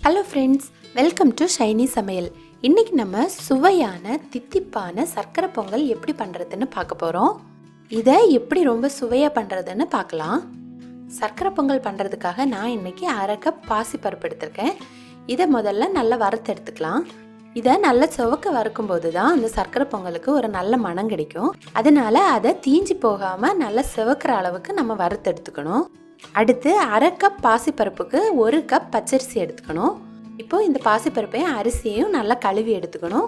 Hello friends, welcome to Shiny சமையல். இன்றைக்கி நம்ம சுவையான தித்திப்பான சர்க்கரை பொங்கல் எப்படி பண்ணுறதுன்னு பார்க்க போகிறோம். இதை எப்படி ரொம்ப சுவையாக பண்ணுறதுன்னு பார்க்கலாம். சர்க்கரை பொங்கல் பண்ணுறதுக்காக நான் இன்றைக்கி 1/2 கப் பாசிப்பருப்பு எடுத்திருக்கேன். இதை முதல்ல நல்லா வறுத்து எடுத்துக்கலாம். இதை நல்லா துவக்க வறுக்கும்போது தான் அந்த சர்க்கரை பொங்கலுக்கு ஒரு நல்ல மனம் கிடைக்கும். அதனால் அதை தீஞ்சு போகாமல் நல்லா சிவக்கிற அளவுக்கு நம்ம வறுத்து எடுத்துக்கணும். அடுத்து 1/2 கப் பாசிப்பருப்புக்கு 1 கப் பச்சரிசி எடுத்துக்கணும். இப்போது இந்த பாசிப்பருப்பையும் அரிசியையும் நல்லா கழுவி எடுத்துக்கணும்.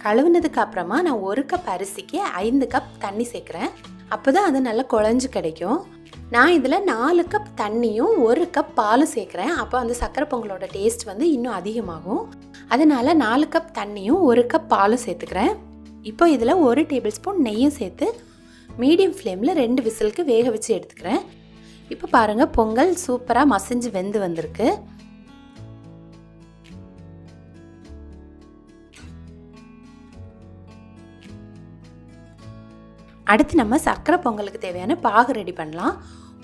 கழுவுனதுக்கு அப்புறமா நான் 1 கப் அரிசிக்கு 5 கப் தண்ணி சேர்க்குறேன். அப்போ தான் அது நல்லா குழஞ்சு கிடைக்கும். நான் இதில் 4 கப் தண்ணியும் 1 கப் பாலும் சேர்க்குறேன். அப்போ அந்த சர்க்கரை பொங்கலோட டேஸ்ட் இன்னும் அதிகமாகும். அதனால் 4 கப் தண்ணியும் 1 கப் பாலும் சேர்த்துக்கிறேன். இப்போ இதில் 1 டேபிள் ஸ்பூன் நெய்யும் சேர்த்து மீடியம் ஃப்ளேமில் 2 விசிலுக்கு வேக வச்சு எடுத்துக்கிறேன். இப்போ பாருங்கள், பொங்கல் சூப்பராக மசிஞ்சு வெந்து வந்திருக்கு. அடுத்து நம்ம சர்க்கரை பொங்கலுக்கு தேவையான பாகு ரெடி பண்ணலாம்.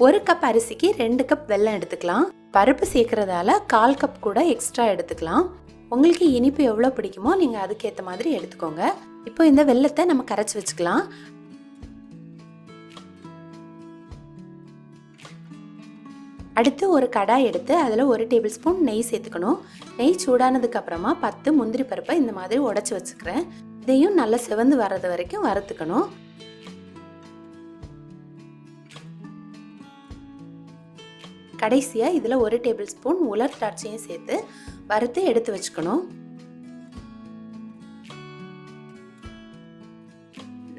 1 கப் அரிசிக்கு 2 கப் வெல்லம் எடுத்துக்கலாம். பருப்பு சேர்க்கறதால 1/4 கப் கூட எக்ஸ்ட்ரா எடுத்துக்கலாம். உங்களுக்கு இனிப்பு எவ்வளோ பிடிக்குமோ நீங்கள் அதுக்கேற்ற மாதிரி எடுத்துக்கோங்க. இப்போ இந்த வெல்லத்தை நம்ம கரைச்சி வச்சுக்கலாம். அடுத்து ஒரு கடாய் எடுத்து அதில் 1 டேபிள் ஸ்பூன் நெய் சேர்த்துக்கணும். நெய் சூடானதுக்கு அப்புறமா 10 முந்திரி பருப்பை இந்த மாதிரி உடச்சி வச்சுக்கிறேன். இதையும் நல்லா சிவந்து வர்றது வரைக்கும் வறுத்துக்கணும். கடைசியாக இதில் 1 டேபிள் ஸ்பூன் உலர் திராட்சையும் சேர்த்து வறுத்து எடுத்து வச்சுக்கணும்.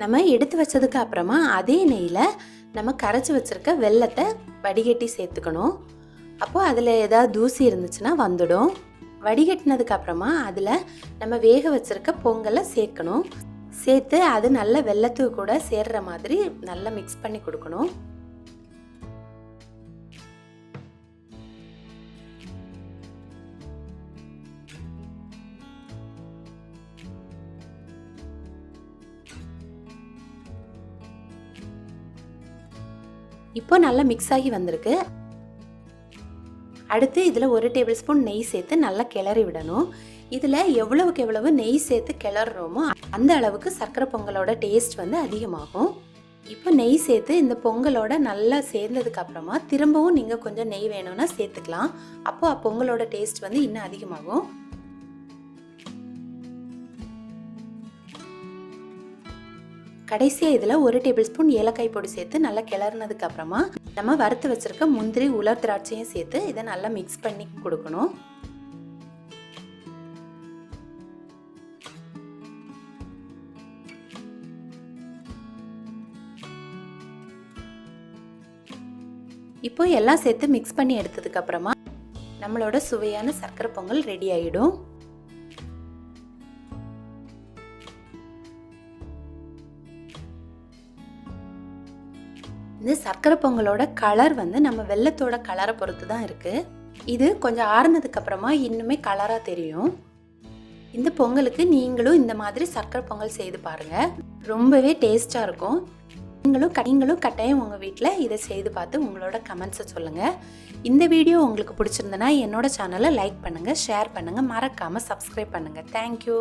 நம்ம எடுத்து வச்சதுக்கு அப்புறமா அதே நெய்யில் நம்ம கரைச்சி வச்சுருக்க வெல்லத்தை வடிகட்டி சேர்த்துக்கணும். அப்போது அதில் ஏதாவது தூசி இருந்துச்சுன்னா வந்துடும். வடிகட்டினதுக்கு அப்புறமா அதில் நம்ம வேக வச்சுருக்க பொங்கலை சேர்க்கணும். சேர்த்து அது நல்ல வெல்லத்துக்கு கூட சேர்ற மாதிரி நல்லா மிக்ஸ் பண்ணி கொடுக்கணும். இப்போ நல்லா மிக்ஸ் ஆகி வந்திருக்கு. அடுத்து இதில் 1 டேபிள் ஸ்பூன் நெய் சேர்த்து நல்லா கிளறி விடணும். இதில் எவ்வளவுக்கு எவ்வளவு நெய் சேர்த்து கிளறோமோ அந்த அளவுக்கு சர்க்கரை பொங்கலோட டேஸ்ட் அதிகமாகும். இப்போ நெய் சேர்த்து இந்த பொங்கலோட நல்லா சேர்ந்ததுக்கு அப்புறமா திரும்பவும் நீங்கள் கொஞ்சம் நெய் வேணும்னா சேர்த்துக்கலாம். அப்போ பொங்கலோட டேஸ்ட் இன்னும் அதிகமாகும். கடைசியாக இதில் 1 டேபிள் ஸ்பூன் ஏலக்காய் பொடி சேர்த்து நல்லா கிளறினதுக்கு அப்புறமா நம்ம வறுத்து வச்சிருக்க முந்திரி உலர் திராட்சையும் சேர்த்து இதை நல்லா மிக்ஸ் பண்ணி கொடுக்கணும். இப்போ எல்லாம் சேர்த்து மிக்ஸ் பண்ணி எடுத்ததுக்கு அப்புறமா நம்மளோட சுவையான சர்க்கரை பொங்கல் ரெடி ஆகிடும். இந்த சர்க்கரை பொங்கலோட கலர் நம்ம வெல்லத்தோட கலரை பொறுத்து தான் இருக்குது. இது கொஞ்சம் ஆறுனதுக்கு அப்புறமா இன்னுமே கலராக தெரியும். இந்த பொங்கலுக்கு நீங்களும் இந்த மாதிரி சர்க்கரை பொங்கல் செய்து பாருங்கள். ரொம்பவே டேஸ்ட்டாக இருக்கும். நீங்களும் கட்டாயம் உங்கள் வீட்டில் இதை செய்து பார்த்து உங்களோட கமெண்ட்ஸை சொல்லுங்கள். இந்த வீடியோ உங்களுக்கு பிடிச்சிருந்தனா என்னோட சேனலை லைக் பண்ணுங்கள், ஷேர் பண்ணுங்கள், மறக்காமல் சப்ஸ்கிரைப் பண்ணுங்கள். தேங்க்யூ.